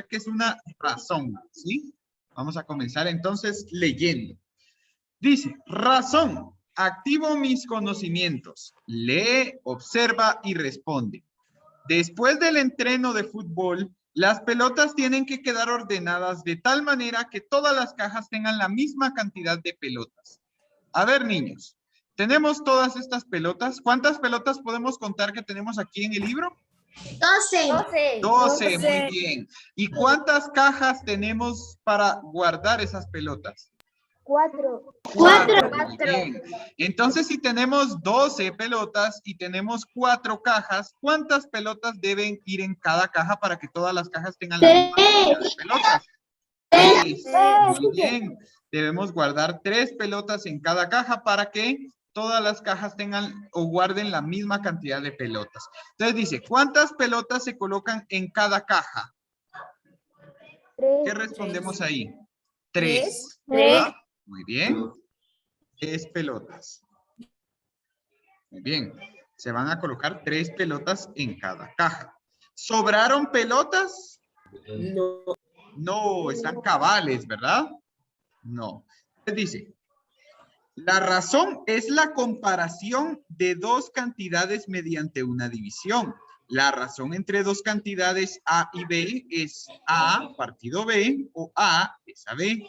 qué es una razón, ¿sí? Vamos a comenzar entonces leyendo. Dice, razón, activo mis conocimientos, lee, observa y responde. Después del entreno de fútbol, las pelotas tienen que quedar ordenadas de tal manera que todas las cajas tengan la misma cantidad de pelotas. A ver, niños, tenemos todas estas pelotas. ¿Cuántas pelotas podemos contar que tenemos aquí en el libro? 12. 12, muy bien. ¿Y cuántas cajas tenemos para guardar esas pelotas? 4. 4. Muy bien. Entonces, si tenemos 12 pelotas y tenemos 4 cajas, ¿cuántas pelotas deben ir en cada caja para que todas las cajas tengan la misma cantidad de pelotas? 3. Muy bien. Debemos guardar 3 pelotas en cada caja para que todas las cajas tengan o guarden la misma cantidad de pelotas. Entonces dice, ¿cuántas pelotas se colocan en cada caja? ¿Qué respondemos ahí? 3. ¿Verdad? Muy bien. 3 pelotas. Muy bien. Se van a colocar 3 pelotas en cada caja. ¿Sobraron pelotas? No. No, están cabales, ¿verdad? No. Dice, la razón es la comparación de dos cantidades mediante una división. La razón entre dos cantidades A y B es A partido B o A es a B.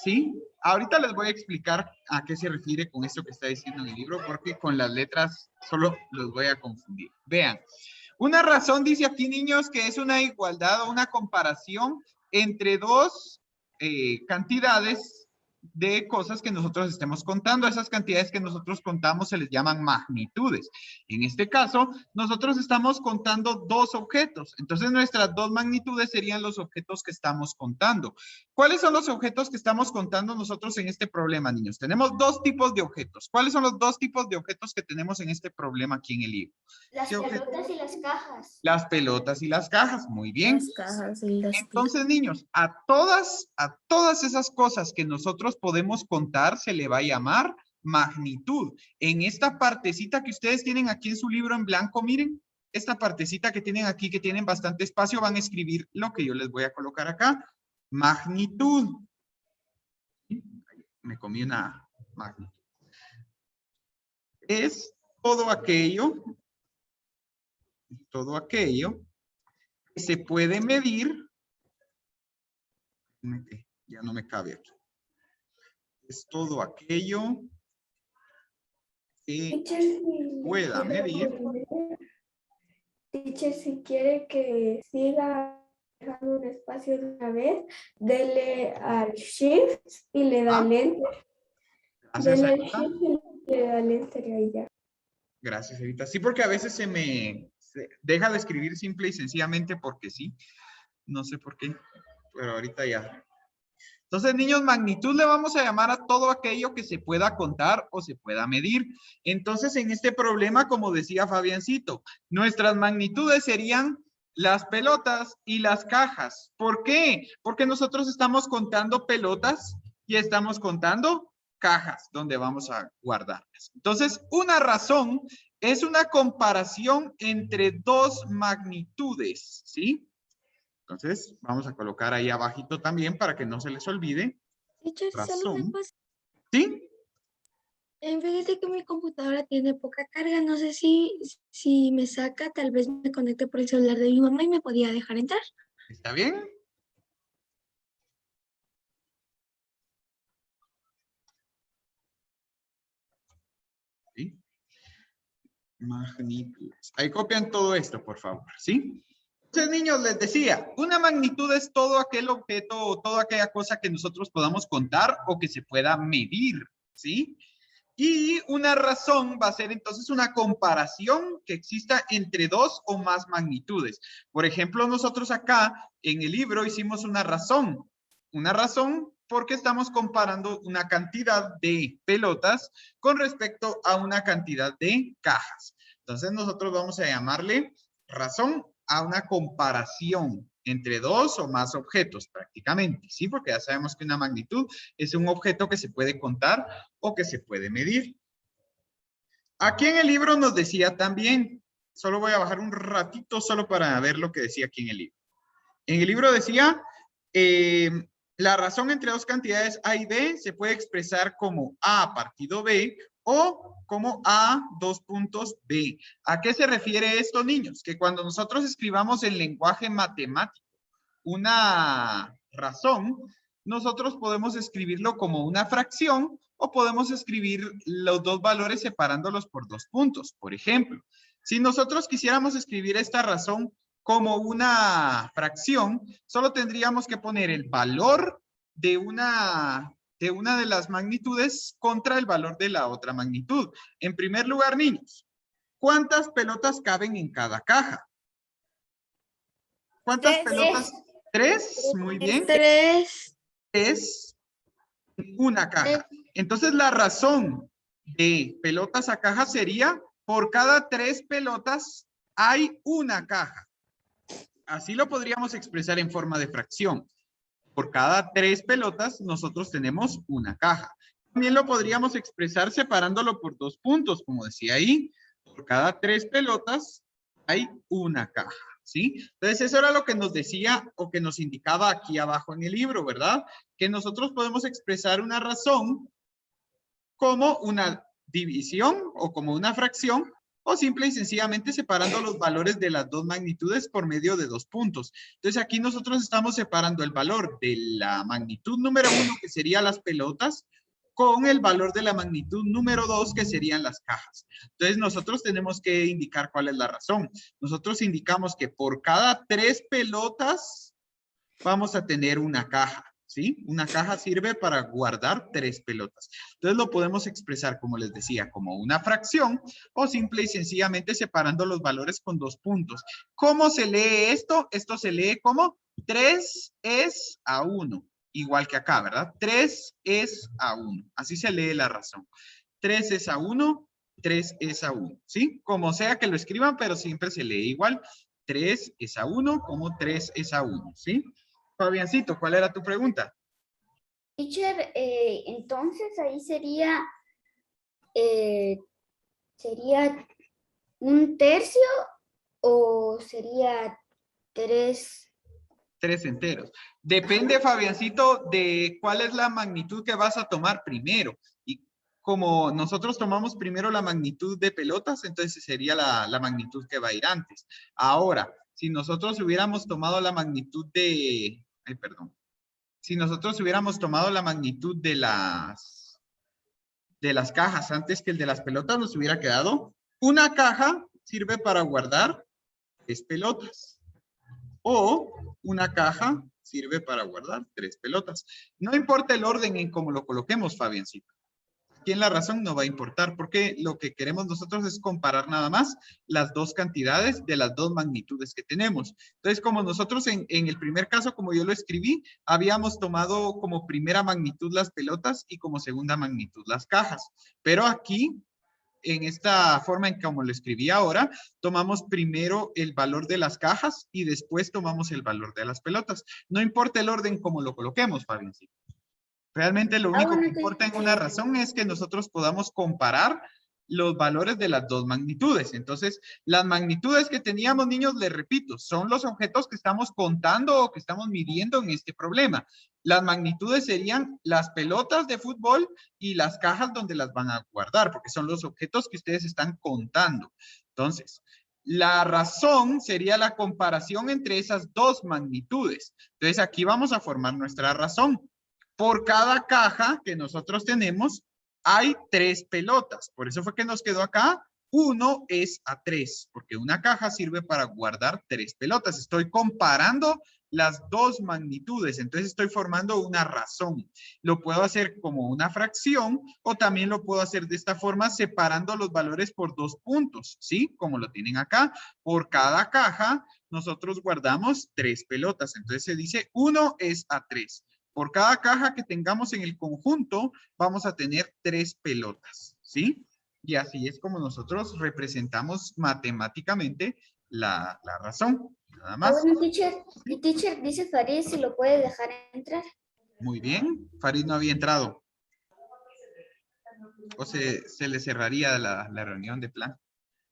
¿Sí? Ahorita les voy a explicar a qué se refiere con esto que está diciendo en el libro, porque con las letras solo los voy a confundir. Vean, una razón dice aquí, niños, que es una igualdad o una comparación entre dos cantidades de cosas que nosotros estemos contando. Esas cantidades que nosotros contamos se les llaman magnitudes. En este caso, nosotros estamos contando dos objetos. Entonces, nuestras dos magnitudes serían los objetos que estamos contando. ¿Cuáles son los objetos que estamos contando nosotros en este problema, niños? Tenemos dos tipos de objetos. ¿Cuáles son los dos tipos de objetos que tenemos en este problema aquí en el libro? Las pelotas y las cajas. Las pelotas y las cajas, muy bien. Las cajas y las Entonces, niños, a todas esas cosas que nosotros podemos contar se le va a llamar magnitud. En esta partecita que ustedes tienen aquí en su libro en blanco, miren, esta partecita que tienen aquí, que tienen bastante espacio, van a escribir lo que yo les voy a colocar acá. Magnitud. Me comí una magnitud. Es todo aquello que se puede medir. Ya no me cabe aquí. Es todo aquello que pueda medir. Teacher, si quiere que siga dejando un espacio de una vez, dele al Shift y le da al Enter. Gracias, Dele al Evita. Shift y le da al Enter y ahí ya. Gracias, Evita. Sí, porque a veces se deja de escribir simple y sencillamente porque sí. No sé por qué, pero ahorita ya. Entonces, niños, magnitud le vamos a llamar a todo aquello que se pueda contar o se pueda medir. Entonces, en este problema, como decía Fabiancito, nuestras magnitudes serían las pelotas y las cajas. ¿Por qué? Porque nosotros estamos contando pelotas y estamos contando cajas donde vamos a guardarlas. Entonces, una razón es una comparación entre dos magnitudes, ¿sí? Entonces, vamos a colocar ahí abajito también para que no se les olvide. Teacher, solo una Razón. cosa. ¿Sí? Fíjate que mi computadora tiene poca carga. No sé si me saca, tal vez me conecte por el celular de mi mamá y me podía dejar entrar. ¿Está bien? ¿Sí? Magnitudes. Ahí copian todo esto, por favor, ¿sí? Entonces, niños, les decía, una magnitud es todo aquel objeto o toda aquella cosa que nosotros podamos contar o que se pueda medir, ¿sí? Y una razón va a ser entonces una comparación que exista entre dos o más magnitudes. Por ejemplo, nosotros acá en el libro hicimos una razón. Una razón porque estamos comparando una cantidad de pelotas con respecto a una cantidad de cajas. Entonces nosotros vamos a llamarle razón a una comparación entre dos o más objetos prácticamente, ¿sí? Porque ya sabemos que una magnitud es un objeto que se puede contar o que se puede medir. Aquí en el libro nos decía también, solo voy a bajar un ratito solo para ver lo que decía aquí en el libro. En el libro decía, la razón entre dos cantidades A y B se puede expresar como A partido B o como A dos puntos B. ¿A qué se refiere esto, niños? Que cuando nosotros escribamos en lenguaje matemático una razón, nosotros podemos escribirlo como una fracción o podemos escribir los dos valores separándolos por dos puntos. Por ejemplo, si nosotros quisiéramos escribir esta razón como una fracción, solo tendríamos que poner el valor de una de las magnitudes contra el valor de la otra magnitud. En primer lugar, niños, ¿cuántas pelotas caben en cada caja? ¿Cuántas pelotas? ¿Tres? Muy bien. 3. Es una caja. Entonces la razón de pelotas a caja sería por cada 3 pelotas hay una caja. Así lo podríamos expresar en forma de fracción. Por cada 3 pelotas nosotros tenemos una caja. También lo podríamos expresar separándolo por 2 puntos, como decía ahí. Por cada 3 pelotas hay una caja. ¿Sí? Entonces eso era lo que nos decía o que nos indicaba aquí abajo en el libro, ¿verdad? Que nosotros podemos expresar una razón como una división o como una fracción o simple y sencillamente separando los valores de las dos magnitudes por medio de 2 puntos. Entonces aquí nosotros estamos separando el valor de la magnitud número 1, que serían las pelotas, con el valor de la magnitud número 2, que serían las cajas. Entonces nosotros tenemos que indicar cuál es la razón. Nosotros indicamos que por cada 3 pelotas vamos a tener una caja, ¿sí? Una caja sirve para guardar 3 pelotas. Entonces lo podemos expresar, como les decía, como una fracción o simple y sencillamente separando los valores con 2 puntos. ¿Cómo se lee esto? Esto se lee como 3 es a 1. Igual que acá, ¿verdad? 3 es a 1. Así se lee la razón. 3 es a 1, 3 es a 1. ¿Sí? Como sea que lo escriban, pero siempre se lee igual. 3 es a 1 como 3 es a 1. ¿Sí? Fabiancito, ¿cuál era tu pregunta? Teacher, entonces ahí sería un tercio o sería 3. 3 enteros. Depende, Fabiancito, de cuál es la magnitud que vas a tomar primero. Y como nosotros tomamos primero la magnitud de pelotas, entonces sería la magnitud que va a ir antes. Ahora, si nosotros hubiéramos tomado la magnitud de... Ay, perdón. Si nosotros hubiéramos tomado la magnitud de las cajas antes que el de las pelotas, nos hubiera quedado una caja sirve para guardar 3 pelotas. O una caja sirve para guardar 3 pelotas. No importa el orden en cómo lo coloquemos, Fabiancito. Aquí en la razón no va a importar porque lo que queremos nosotros es comparar nada más las dos cantidades de las dos magnitudes que tenemos. Entonces, como nosotros en el primer caso, como yo lo escribí, habíamos tomado como primera magnitud las pelotas y como segunda magnitud las cajas. Pero aquí, en esta forma en como lo escribí ahora, tomamos primero el valor de las cajas y después tomamos el valor de las pelotas. No importa el orden como lo coloquemos, Fabiancito. Realmente lo único que importa en una razón es que nosotros podamos comparar los valores de las dos magnitudes. Entonces, las magnitudes que teníamos, niños, les repito, son los objetos que estamos contando o que estamos midiendo en este problema. Las magnitudes serían las pelotas de fútbol y las cajas donde las van a guardar, porque son los objetos que ustedes están contando. Entonces, la razón sería la comparación entre esas dos magnitudes. Entonces, aquí vamos a formar nuestra razón. Por cada caja que nosotros tenemos, hay 3 pelotas. Por eso fue que nos quedó acá 1 es a 3, porque una caja sirve para guardar 3 pelotas. Estoy comparando las dos magnitudes, entonces estoy formando una razón. Lo puedo hacer como una fracción o también lo puedo hacer de esta forma separando los valores por 2 puntos, ¿sí? Como lo tienen acá. Por cada caja nosotros guardamos 3 pelotas, entonces se dice 1 es a 3. Por cada caja que tengamos en el conjunto, vamos a tener 3 pelotas, ¿sí? Y así es como nosotros representamos matemáticamente la razón, nada más. Bueno, teacher, dice Farid si lo puede dejar entrar. Muy bien, Farid no había entrado. O se le cerraría la reunión de plan.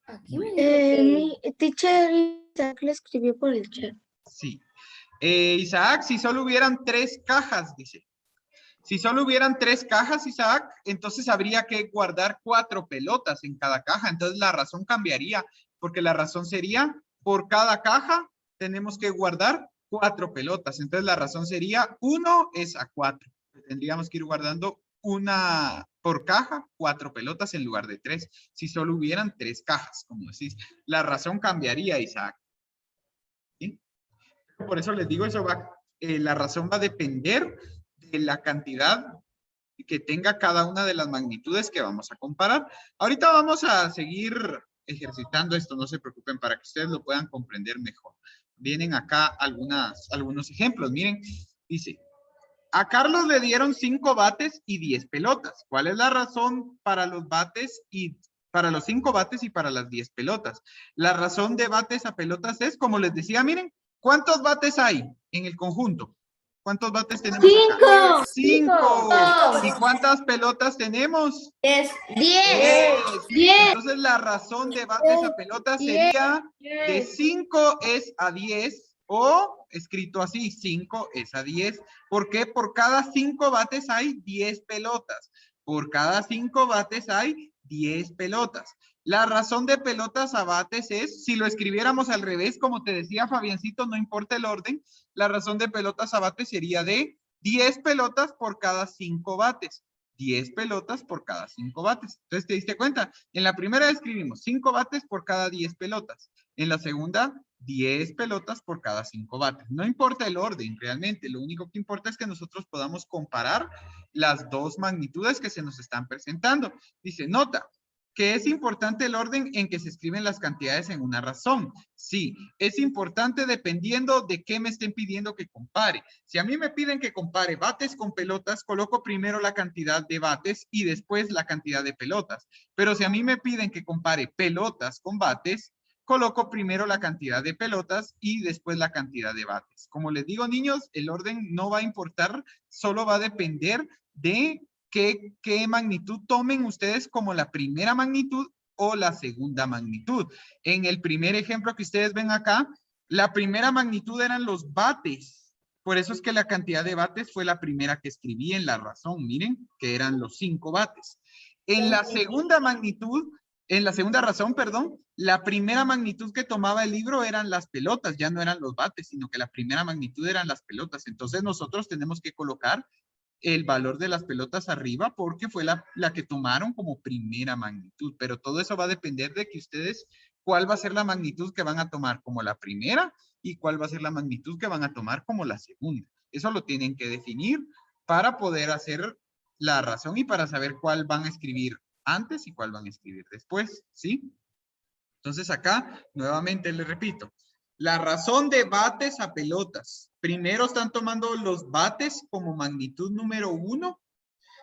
Aquí me dijo que... Mi teacher le escribió por el chat. Sí. Isaac, si solo hubieran 3 cajas, dice. Si solo hubieran 3 cajas, Isaac, entonces habría que guardar 4 pelotas en cada caja. Entonces la razón cambiaría, porque la razón sería, por cada caja tenemos que guardar 4 pelotas. Entonces la razón sería 1 es a 4. Tendríamos que ir guardando una por caja, 4 pelotas en lugar de 3. Si solo hubieran 3 cajas, como decís. La razón cambiaría, Isaac. ¿Sí? Por eso les digo, la razón va a depender de la cantidad que tenga cada una de las magnitudes que vamos a comparar. Ahorita vamos a seguir ejercitando esto, no se preocupen, para que ustedes lo puedan comprender mejor. Vienen acá algunos ejemplos. Miren, dice, a Carlos le dieron 5 bates y 10 pelotas. ¿Cuál es la razón para los bates y para los 5 bates y para las 10 pelotas? La razón de bates a pelotas es, como les decía, miren, ¿cuántos bates hay en el conjunto? ¿Cuántos bates tenemos acá? 5. ¿Y cuántas pelotas tenemos? 10. 10. Entonces la razón de bates a pelotas sería de 5 es a 10 o escrito así, 5 es a 10. ¿Por qué? Por cada 5 bates hay 10 pelotas. Por cada 5 bates hay 10 pelotas. La razón de pelotas a bates es, si lo escribiéramos al revés, como te decía Fabiancito, no importa el orden, la razón de pelotas a bates sería de 10 pelotas por cada 5 bates. 10 pelotas por cada 5 bates. Entonces, ¿te diste cuenta? En la primera escribimos 5 bates por cada 10 pelotas. En la segunda, 10 pelotas por cada 5 bates. No importa el orden, realmente. Lo único que importa es que nosotros podamos comparar las dos magnitudes que se nos están presentando. Dice, nota que es importante el orden en que se escriben las cantidades en una razón. Sí, es importante dependiendo de qué me estén pidiendo que compare. Si a mí me piden que compare bates con pelotas, coloco primero la cantidad de bates y después la cantidad de pelotas. Pero si a mí me piden que compare pelotas con bates, coloco primero la cantidad de pelotas y después la cantidad de bates. Como les digo, niños, el orden no va a importar, solo va a depender de qué magnitud tomen ustedes como la primera magnitud o la segunda magnitud. En el primer ejemplo que ustedes ven acá, la primera magnitud eran los bates. Por eso es que la cantidad de bates fue la primera que escribí en la razón. Miren, que eran los 5 bates. En la segunda magnitud, en la segunda razón, perdón, la primera magnitud que tomaba el libro eran las pelotas, ya no eran los bates, sino que la primera magnitud eran las pelotas. Entonces nosotros tenemos que colocar el valor de las pelotas arriba porque fue la que tomaron como primera magnitud. Pero todo eso va a depender de que ustedes, cuál va a ser la magnitud que van a tomar como la primera y cuál va a ser la magnitud que van a tomar como la segunda. Eso lo tienen que definir para poder hacer la razón y para saber cuál van a escribir antes y cuál van a escribir después, ¿sí? Entonces acá, nuevamente les repito, la razón de bates a pelotas. Primero están tomando los bates como magnitud número 1.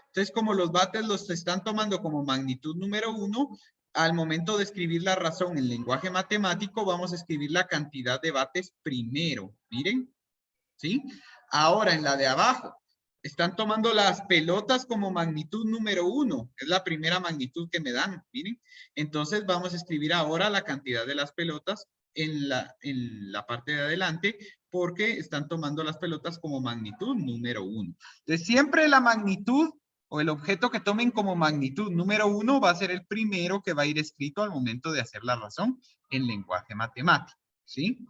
Entonces, como los bates los están tomando como magnitud número 1, al momento de escribir la razón en lenguaje matemático, vamos a escribir la cantidad de bates primero. Miren, ¿sí? Ahora, en la de abajo, están tomando las pelotas como magnitud número 1. Es la primera magnitud que me dan, miren. Entonces, vamos a escribir ahora la cantidad de las pelotas en la parte de adelante porque están tomando las pelotas como magnitud número 1. Entonces, siempre la magnitud o el objeto que tomen como magnitud número 1 va a ser el primero que va a ir escrito al momento de hacer la razón en lenguaje matemático, ¿sí?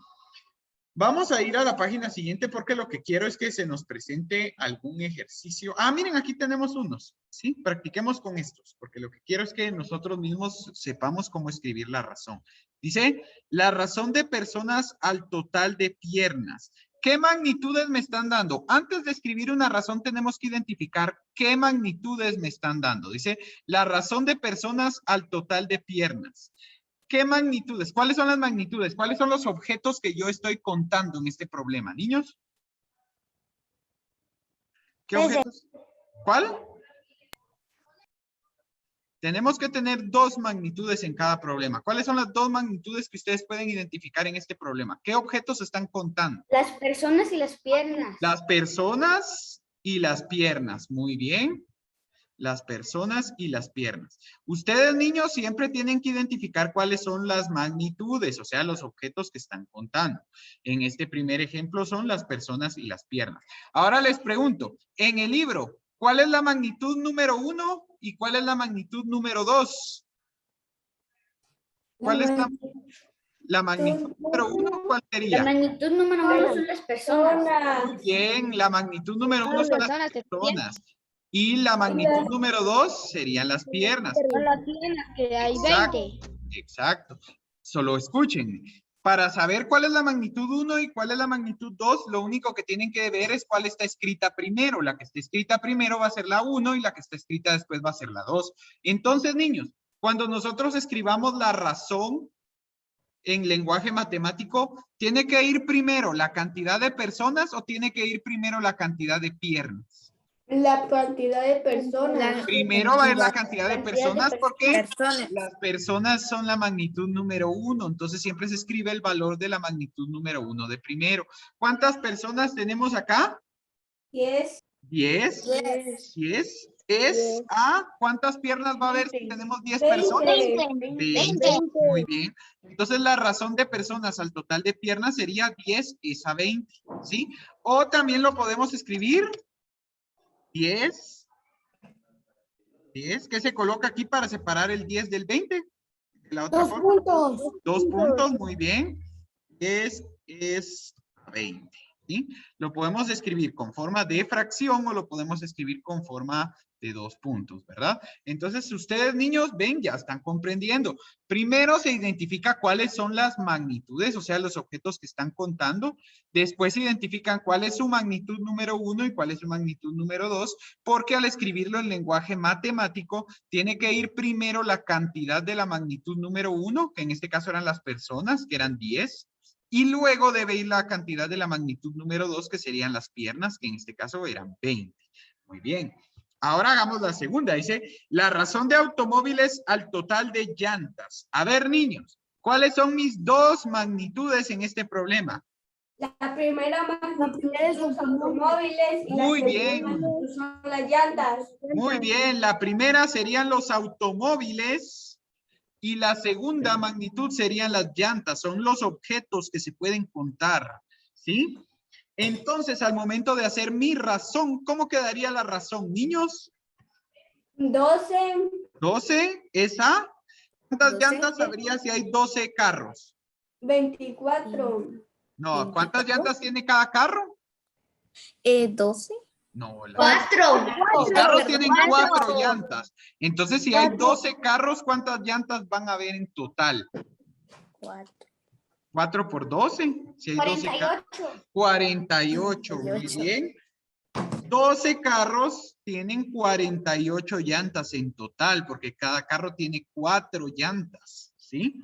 Vamos a ir a la página siguiente porque lo que quiero es que se nos presente algún ejercicio. Ah, miren, aquí tenemos unos, ¿sí? Practiquemos con estos, porque lo que quiero es que nosotros mismos sepamos cómo escribir la razón. Dice, la razón de personas al total de piernas. ¿Qué magnitudes me están dando? Antes de escribir una razón tenemos que identificar qué magnitudes me están dando. Dice, la razón de personas al total de piernas. ¿Qué magnitudes? ¿Cuáles son las magnitudes? ¿Cuáles son los objetos que yo estoy contando en este problema? ¿Niños? ¿Qué objetos? ¿Cuál? Tenemos que tener 2 magnitudes en cada problema. ¿Cuáles son las 2 magnitudes que ustedes pueden identificar en este problema? ¿Qué objetos están contando? Las personas y las piernas. Las personas y las piernas. Muy bien. las personas y las piernas. Ustedes, niños, siempre tienen que identificar cuáles son las magnitudes, o sea, los objetos que están contando. En este primer ejemplo son las personas y las piernas. Ahora les pregunto, en el libro, ¿cuál es la magnitud número 1 y cuál es la magnitud número 2? ¿Cuál es la magnitud número 1? ¿Cuál La sería? magnitud número 1 son las personas. Muy bien, la magnitud número 1 son las personas. Y la magnitud número 2 serían las piernas. Que hay Exacto. 20. Exacto. Solo escuchen. Para saber cuál es la magnitud 1 y cuál es la magnitud 2, lo único que tienen que ver es cuál está escrita primero. La que está escrita primero va a ser la 1 y la que está escrita después va a ser la 2. Entonces, niños, cuando nosotros escribamos la razón en lenguaje matemático, ¿tiene que ir primero la cantidad de personas o tiene que ir primero la cantidad de piernas? La cantidad de personas. Primero va a ir la cantidad de personas porque Personas. las personas son la magnitud número 1. Entonces siempre se escribe el valor de la magnitud número 1 de primero. ¿Cuántas personas tenemos acá? 10. 10. 10. Es a ¿cuántas piernas va a haber si tenemos 10 20. personas? 20. Muy bien. Entonces la razón de personas al total de piernas sería 10 es a 20. ¿Sí? O también lo podemos escribir 10. 10. ¿Qué se coloca aquí para separar el 10 del 20? De la otra forma. puntos. 2 puntos, muy bien. 10 es 20. ¿Sí? Lo podemos escribir con forma de fracción o lo podemos escribir con forma de 2 puntos, ¿verdad? Entonces, ustedes, niños, ven, ya están comprendiendo. Primero se identifica cuáles son las magnitudes, o sea, los objetos que están contando. Después se identifican cuál es su magnitud número 1 y cuál es su magnitud número 2, porque al escribirlo en lenguaje matemático, tiene que ir primero la cantidad de la magnitud número 1, que en este caso eran las personas, que eran 10. Y luego debe ir la cantidad de la magnitud número 2, que serían las piernas, que en este caso eran 20. Muy bien. Ahora hagamos la segunda. Dice, la razón de automóviles al total de llantas. A ver, niños, ¿cuáles son mis dos magnitudes en este problema? La primera magnitud son los automóviles y Muy la bien. segunda magnitud son las llantas. Muy bien. La primera serían los automóviles y la segunda magnitud serían las llantas. Son los objetos que se pueden contar. ¿Sí? Entonces, al momento de hacer mi razón, ¿cómo quedaría la razón, niños? 12. 12 es a. ¿Cuántas 12. llantas habría si hay 12 carros? 24. No, ¿cuántas llantas tiene cada carro? 12. No, los 4. carros tienen 4 llantas. Entonces, si hay 12 carros, ¿cuántas llantas van a haber en total? 4. 4 por 12. Si hay 12 carros. 48. Muy bien. 12 carros tienen 48 llantas en total, porque cada carro tiene 4 llantas, ¿sí?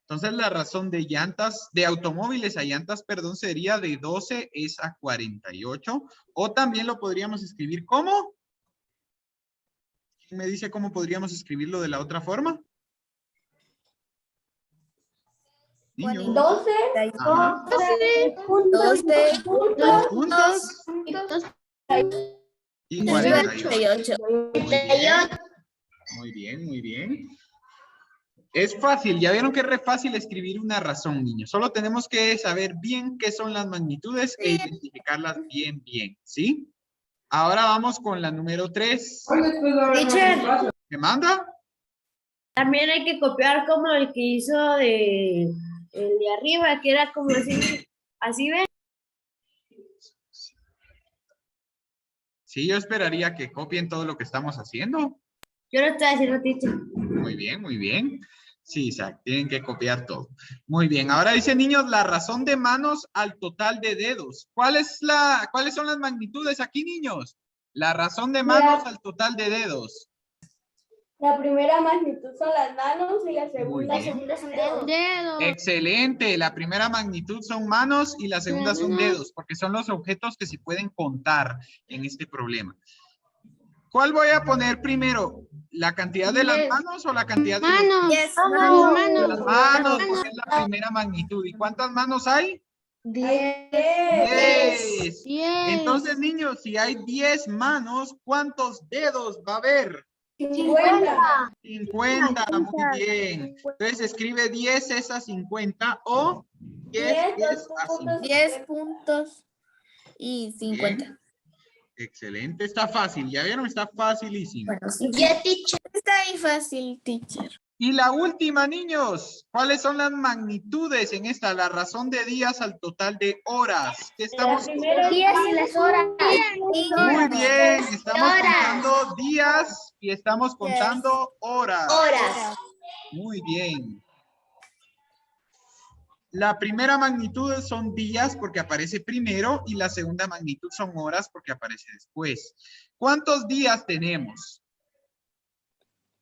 Entonces, la razón de llantas, de automóviles a llantas, perdón, sería de 12 es a 48. O también lo podríamos escribir como. ¿Quién me dice cómo podríamos escribirlo de la otra forma? Niños. 12. Ajá. 12. Dos puntos y 48. 48. Muy bien, muy bien. Es fácil, ya vieron que es re fácil escribir una razón, niños. Solo tenemos que saber bien qué son las magnitudes e identificarlas bien, ¿sí? Ahora vamos con la número 3. Teacher, ¿Qué manda? también hay que copiar como el que hizo el de arriba, que era como así ven. Sí, yo esperaría que copien todo lo que estamos haciendo. Yo lo estoy haciendo, teacher. Muy bien, muy bien. Sí, Isaac, tienen que copiar todo. Muy bien, ahora dice, niños, la razón de manos al total de dedos. ¿Cuáles son las magnitudes aquí, niños? La razón de manos al total de dedos. La primera magnitud son las manos y la Muy segunda bien. son dedos. Excelente, la primera magnitud son manos y la segunda son dedos, porque son los objetos que se pueden contar en este problema. ¿Cuál voy a poner primero? ¿La cantidad de las manos o la cantidad de los Yes. de las manos? Porque es la primera magnitud. ¿Y cuántas manos hay? 10. 10. Entonces, niños, si hay 10 manos, ¿cuántos dedos va a haber? 50. 50, muy bien. Entonces escribe 10 es a 50 o 10 es a 50. 10 puntos y 50. Bien. Excelente, está fácil, ya vieron, está facilísimo. Bueno, sí. Ya, teacher. Está ahí fácil, teacher. Y la última, niños, ¿cuáles son las magnitudes en esta? La razón de días al total de horas. ¿Qué estamos Primero Días y las horas. Muy bien, estamos Horas. contando días y estamos contando horas. Horas. Muy bien. La primera magnitud son días porque aparece primero y la segunda magnitud son horas porque aparece después. ¿Cuántos días tenemos?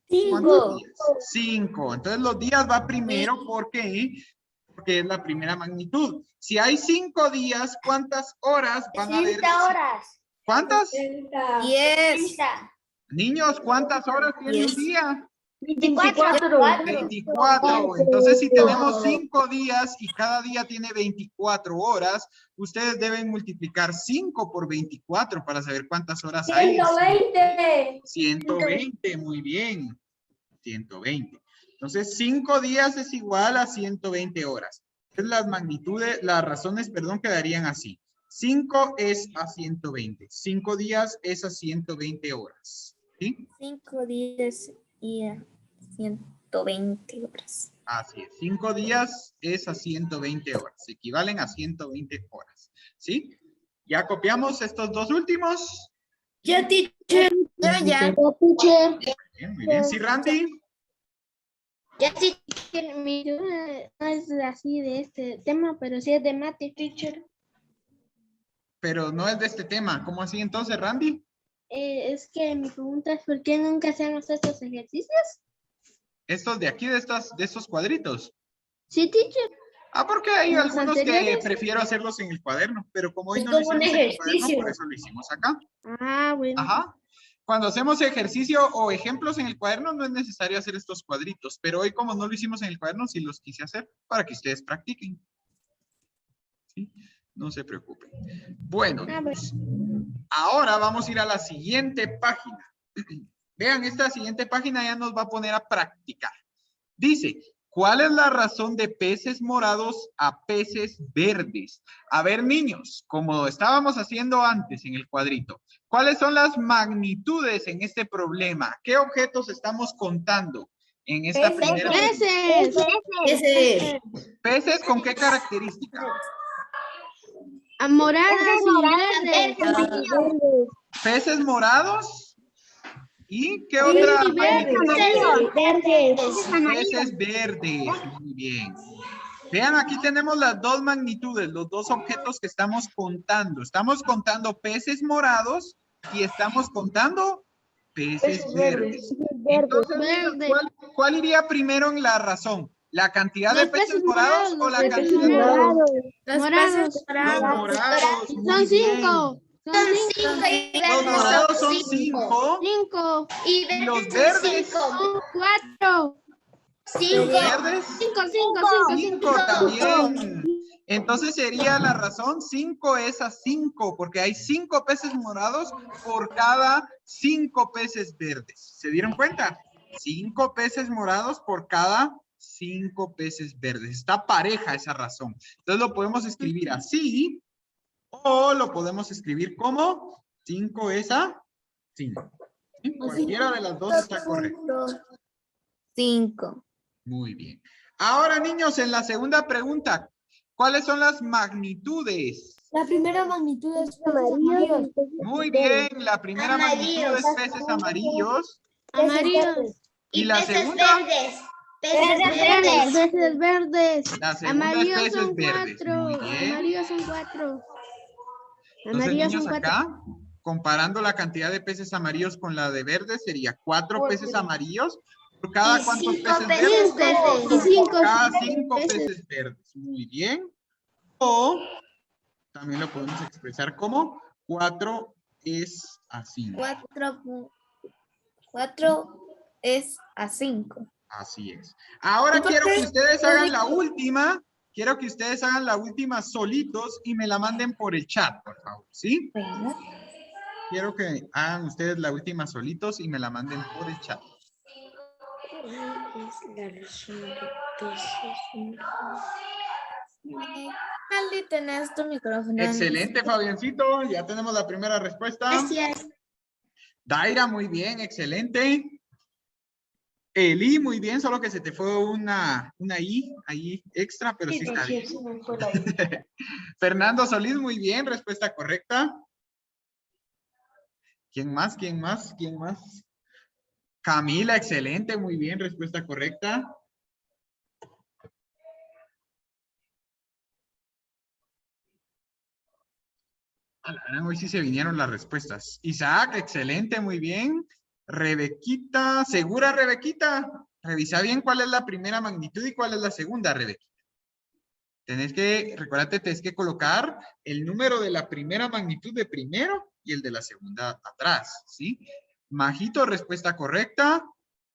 5. 5. Entonces los días va primero porque es la primera magnitud. Si hay 5 días, ¿cuántas horas van a haber? 60 horas. ¿Cuántas? 60. 10. 30. Niños, ¿cuántas horas tiene un 10. día? 24. 24. Entonces, si tenemos 5 días y cada día tiene 24 horas, ustedes deben multiplicar 5 por 24 para saber cuántas horas hay. 120. 120, muy bien. 120. Entonces, 5 días es igual a 120 horas. Entonces, las magnitudes, las razones, perdón, quedarían así. 5 es a 120. 5 días es a 120 horas. ¿Sí? 5 días y 120 horas. Así es. 5 días es a 120 horas. Equivalen a 120 horas. ¿Sí? ¿Ya copiamos estos dos últimos? Ya, teacher. Ya. Bien, muy bien. ¿Sí, Randy? Ya, sí. Mi duda no es así de este tema, pero sí es de mate, teacher. Pero no es de este tema. ¿Cómo así entonces, Randy? Es que mi pregunta es ¿por qué nunca hacemos estos ejercicios? Estos de aquí, de estos cuadritos. Sí, teacher. Ah, porque hay ¿Los algunos que anteriores? prefiero hacerlos en el cuaderno, pero como hoy Es no lo como un hicimos en el cuaderno, ejercicio. por eso lo hicimos acá. Ah, bueno. Ajá. Cuando hacemos ejercicio o ejemplos en el cuaderno, no es necesario hacer estos cuadritos, pero hoy como no lo hicimos en el cuaderno, sí los quise hacer para que ustedes practiquen. ¿Sí? No se preocupen. Bueno, ahora vamos a ir a la siguiente página. Vean, esta siguiente página ya nos va a poner a practicar. Dice, ¿cuál es la razón de peces morados a peces verdes? A ver, niños, como estábamos haciendo antes en el cuadrito, ¿cuáles son las magnitudes en este problema? ¿Qué objetos estamos contando en esta primera? ¡Peces! Ese. ¿Peces con qué característica? Moradas y verdes. ¿Peces morados? ¿Y qué otra magnitud? Peces verdes. Muy bien. Vean, aquí tenemos las dos magnitudes, los dos objetos que estamos contando. Estamos contando peces morados y estamos contando peces verdes. Entonces, niños, ¿cuál iría primero en la razón? ¿La cantidad de Los peces peces morados o morados, la los cantidad de morados. Los Morados. peces Los morados. morados? Muy Son bien. 5. Son 5. Los morados son 5 5. y los verdes Son 4. ¿Los verdes? 5. 5 también. Entonces sería la razón 5 es a 5 porque hay 5 peces morados por cada 5 peces verdes. ¿Se dieron cuenta? 5 peces morados por cada 5 peces verdes. Está pareja esa razón. Entonces lo podemos escribir así o lo podemos escribir como 5 es a 5. ¿Sí? Cualquiera de las dos está correcta. 5. Muy bien. Ahora, niños, en la segunda pregunta, ¿cuáles son las magnitudes? La primera magnitud es amarillo. Muy bien, la primera magnitud es peces amarillos. Amarillos. Y la segunda, Peces verdes. la segunda es Amarillos peces son verdes. 4. Muy bien. Amarillos son 4. Entonces, Amarillos niños, son 4. acá, comparando la cantidad de peces amarillos con la de verdes, sería 4 peces amarillos por cada cuántos peces verdes. Y 5. Cada 5 peces verdes. Muy bien. O también lo podemos expresar como 4 es a 5. 4 es a 5. Así es. Ahora quiero que ustedes hagan la última quiero que ustedes hagan la última solitos y me la manden por el chat, por favor, ¿sí? Bueno. Quiero que hagan ustedes la última solitos y me la manden por el chat. Aldi, tenés tu micrófono. Excelente, Fabiancito. Ya tenemos la primera respuesta. Gracias. Daira, muy bien, excelente. Eli, muy bien, solo que se te fue una I ahí extra, pero sí está bien. Fernando Solís, muy bien, respuesta correcta. ¿Quién más? ¿Quién más? ¿Quién más? Camila, excelente, muy bien, respuesta correcta. Hoy sí se vinieron las respuestas. Isaac, excelente, muy bien. Rebequita, ¿segura, Rebequita? Revisa bien cuál es la primera magnitud y cuál es la segunda, Rebequita. Recuérdate, tienes que colocar el número de la primera magnitud de primero y el de la segunda atrás, ¿sí? Majito, respuesta correcta.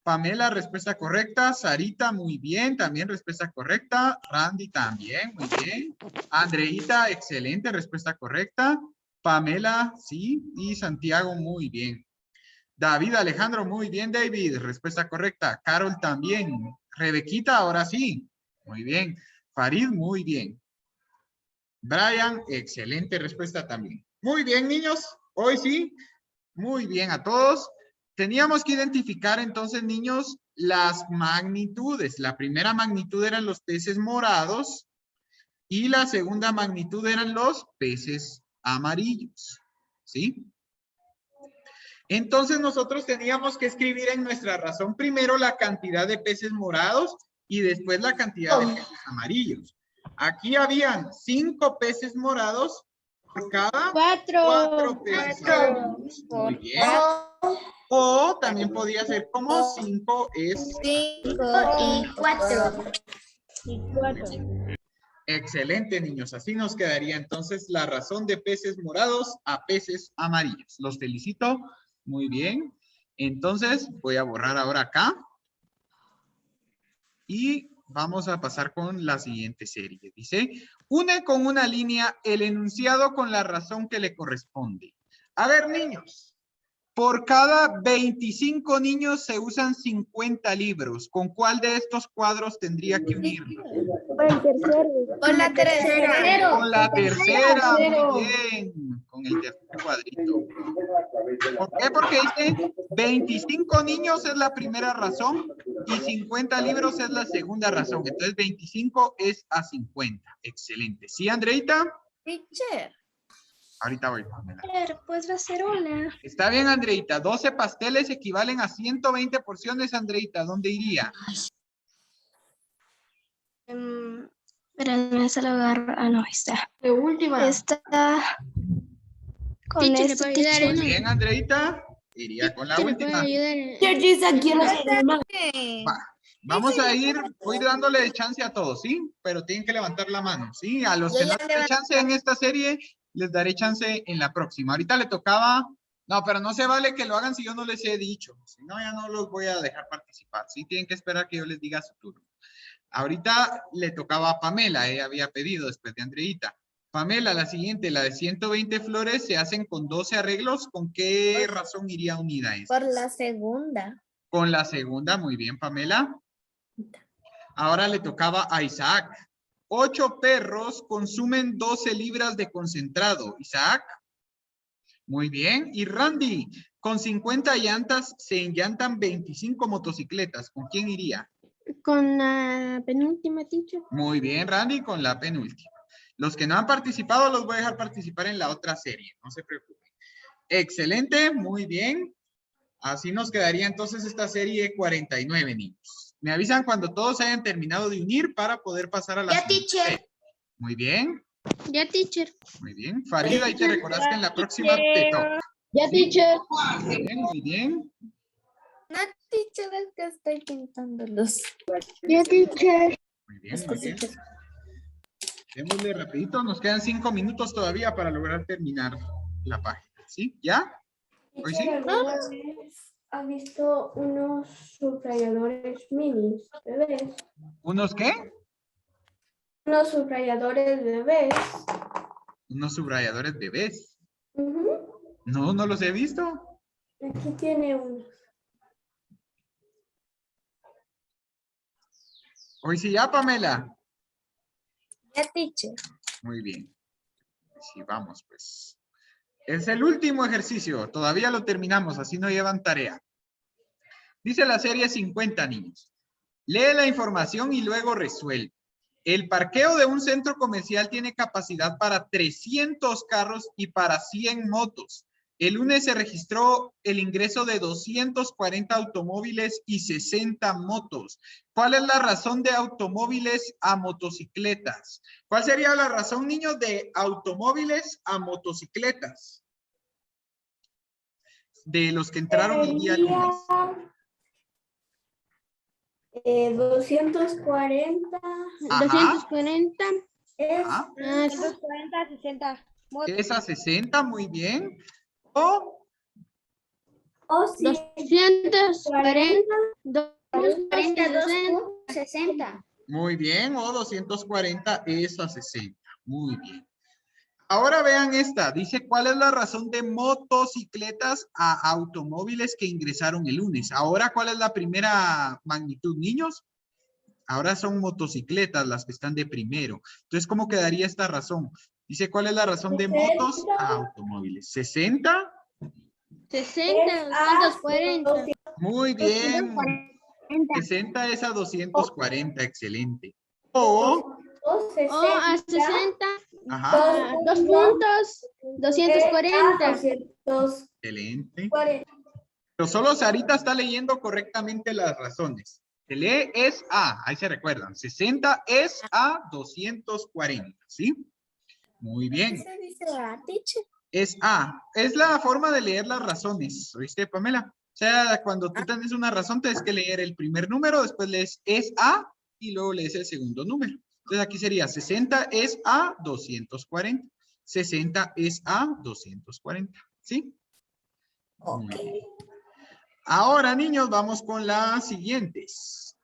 Pamela, respuesta correcta. Sarita, muy bien, también respuesta correcta. Randy, también, muy bien. Andreita, excelente, respuesta correcta. Pamela, sí. Y Santiago, muy bien. David Alejandro, muy bien, David. Respuesta correcta. Carol también. Rebequita, ahora sí. Muy bien. Farid, muy bien. Brian, excelente respuesta también. Muy bien, niños. Hoy sí. Muy bien a todos. Teníamos que identificar entonces, niños, las magnitudes. La primera magnitud eran los peces morados y la segunda magnitud eran los peces amarillos. ¿Sí? Entonces nosotros teníamos que escribir en nuestra razón primero la cantidad de peces morados y después la cantidad de peces amarillos. Aquí habían 5 peces morados por cada 4 peces amarillos. Muy bien. O también podía ser como 5 es 5 Y 4. excelente, niños. Así nos quedaría entonces la razón de peces morados a peces amarillos. Los felicito. Muy bien. Entonces, voy a borrar ahora acá. Y vamos a pasar con la siguiente serie. Dice, une con una línea el enunciado con la razón que le corresponde. A ver, niños. Por cada 25 niños se usan 50 libros. ¿Con cuál de estos cuadros tendría que unirlo? Con la tercera. Con la tercera, muy bien. Con el tercer cuadrito. ¿Por qué? Porque dice 25 niños es la primera razón y 50 libros es la segunda razón. Entonces 25 es a 50. Excelente. ¿Sí, Andreita? Teacher. Ahorita voy, Pamela. Pues la cerola. Está bien, Andreita. 12 pasteles equivalen a 120 porciones, Andreita. ¿Dónde iría? Pero esa la agarro. Ah, no, está. De última. Está con Teacher, esto, ¿le puede ayudar teacher. Muy bien, Andreita. Iría con la ¿Le puede última. ayudar? Quiero hacer más. Vamos a voy a dándole chance a todos, ¿sí? Pero tienen que levantar la mano, ¿sí? A los Yo que ya no tienen chance en esta serie, les daré chance en la próxima. Ahorita le tocaba... No, pero no se vale que lo hagan si yo no les he dicho. Si no, ya no los voy a dejar participar, ¿sí? Tienen que esperar que yo les diga su turno. Ahorita le tocaba a Pamela, ella había pedido después de Andreita. Pamela, la siguiente, la de 120 flores, se hacen con 12 arreglos. ¿Con qué razón iría unida esta? Por la segunda. Con la segunda, muy bien, Pamela. Ahora le tocaba a Isaac. 8 perros consumen 12 libras de concentrado. Isaac. Muy bien. Y Randy, con 50 llantas se enllantan 25 motocicletas. ¿Con quién iría? Con la penúltima, teacher. Muy bien, Randy, con la penúltima. Los que no han participado los voy a dejar participar en la otra serie. No se preocupen. Excelente, muy bien. Así nos quedaría entonces esta serie 49 niños. Me avisan cuando todos hayan terminado de unir para poder pasar a la Ya, siguiente teacher. serie. Muy bien, Ya, teacher. muy bien. Farida, ahí te recordás que en la próxima te toca. Ya, teacher. Muy bien, muy bien. No, teacher, es que estoy pintándolos. Ya, teacher. Muy bien, muy bien. Démosle rapidito, nos quedan 5 minutos todavía para lograr terminar la página. ¿Sí? ¿Ya? ¿Hoy sí? ¿Alguna vez ha visto unos subrayadores minis, bebés? ¿Unos qué? Unos subrayadores bebés. Unos subrayadores bebés. Ujú. No, no los he visto. Aquí tiene uno. Hoy sí ya, Pamela. Ya, teacher. Muy bien. Sí, vamos, pues. Es el último ejercicio. Todavía lo terminamos, así no llevan tarea. Dice la serie 50, niños. Lee la información y luego resuelve. El parqueo de un centro comercial tiene capacidad para 300 carros y para 100 motos. El lunes se registró el ingreso de 240 automóviles y 60 motos. ¿Cuál es la razón de automóviles a motocicletas? ¿Cuál sería la razón, niños, de automóviles a motocicletas? De los que entraron el día lunes. 240 Ajá. 240. es Ajá. 240, 60. Es a 60, muy bien. O o 240. 60. muy bien, o 240 es a 60. Muy bien. Ahora vean esta. Dice, ¿cuál es la razón de motocicletas a automóviles que ingresaron el lunes? Ahora, ¿cuál es la primera magnitud, niños? Ahora son motocicletas las que están de primero. Entonces, ¿cómo quedaría esta razón? Dice, ¿cuál es la razón de motos a automóviles? ¿60? 60, 240. Muy bien. 60 es a 240, excelente. O, o O a 60. ajá, 2 puntos. 240. 240. excelente. Pero solo Sarita está leyendo correctamente las razones. Se lee es a, ahí se recuerdan. 60 es a 240, ¿sí? Muy bien. ¿Qué se dice la teacher? Es a. Es la forma de leer las razones. ¿Oíste, Pamela? O sea, cuando tú tienes una razón, tienes que leer el primer número, después lees es a y luego lees el segundo número. Entonces aquí sería 60 es a 240. 60 es a 240. ¿Sí? Muy bien. Ahora, niños, vamos con las siguientes.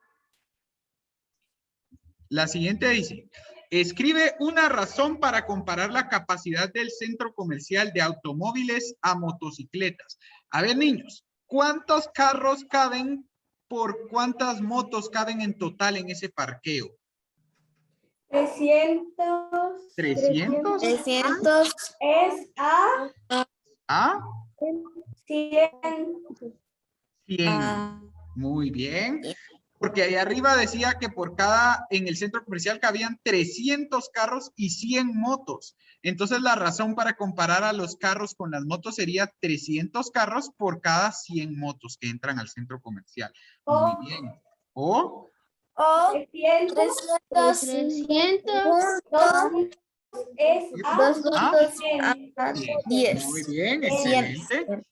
La siguiente dice, escribe una razón para comparar la capacidad del centro comercial de automóviles a motocicletas. A ver, niños, ¿cuántos carros caben por cuántas motos caben en total en ese parqueo? 300. 300. 300. Es a ¿Ah? 100. 100. Muy bien. Porque ahí arriba decía que por cada, en el centro comercial cabían 300 carros y 100 motos. Entonces la razón para comparar a los carros con las motos sería 300 carros por cada 100 motos que entran al centro comercial. Muy bien. O O 300. 300. Es a 2 puntos a 100. 10. Muy bien, excelente.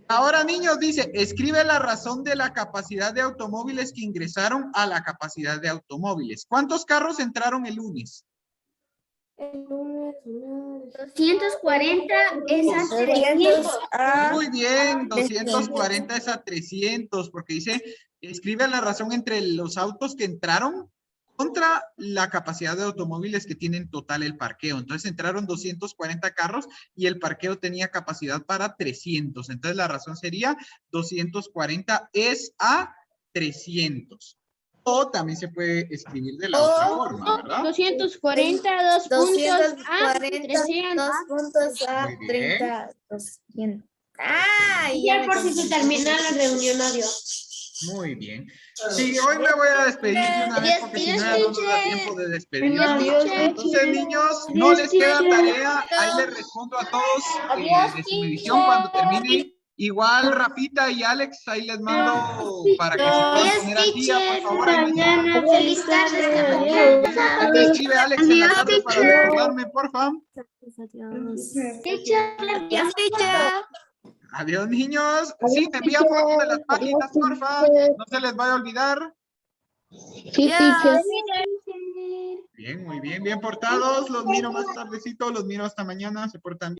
Ahora, niños, dice, escribe la razón de la capacidad de automóviles que ingresaron a la capacidad de automóviles. ¿Cuántos carros entraron el lunes? El lunes, 240 es a 300. Muy bien, 240 es a 300, porque dice, escribe la razón entre los autos que entraron contra la capacidad de automóviles que tienen total el parqueo. Entonces entraron 240 carros y el parqueo tenía capacidad para 300. Entonces la razón sería 240 es a 300. O también se puede escribir de la otra forma, ¿verdad? 240, 2 puntos a 240, 300. 2 puntos a Muy bien. 30, 200. Ah, Ya por si se termina la reunión, adiós. Muy bien. Sí, hoy me voy a despedir de una vez porque si no ya no nos da tiempo de despedirnos. Entonces, niños, no les queda tarea. Ahí les respondo a todos de su medición cuando termine. Igual, Rafita y Alex, ahí les mando para que se puedan poner al día, por favor. Ahí me Feliz tarde. ahí me escribe Alex en la tarde para recordarme, por favor. Adiós, teacher. Adiós, niños. Sí, me envían fotos de las páginas, porfa. No se les vaya a olvidar. Sí, teacher. Bien, muy bien, bien portados. Los miro más tardecito, los miro hasta mañana. Se portan bien.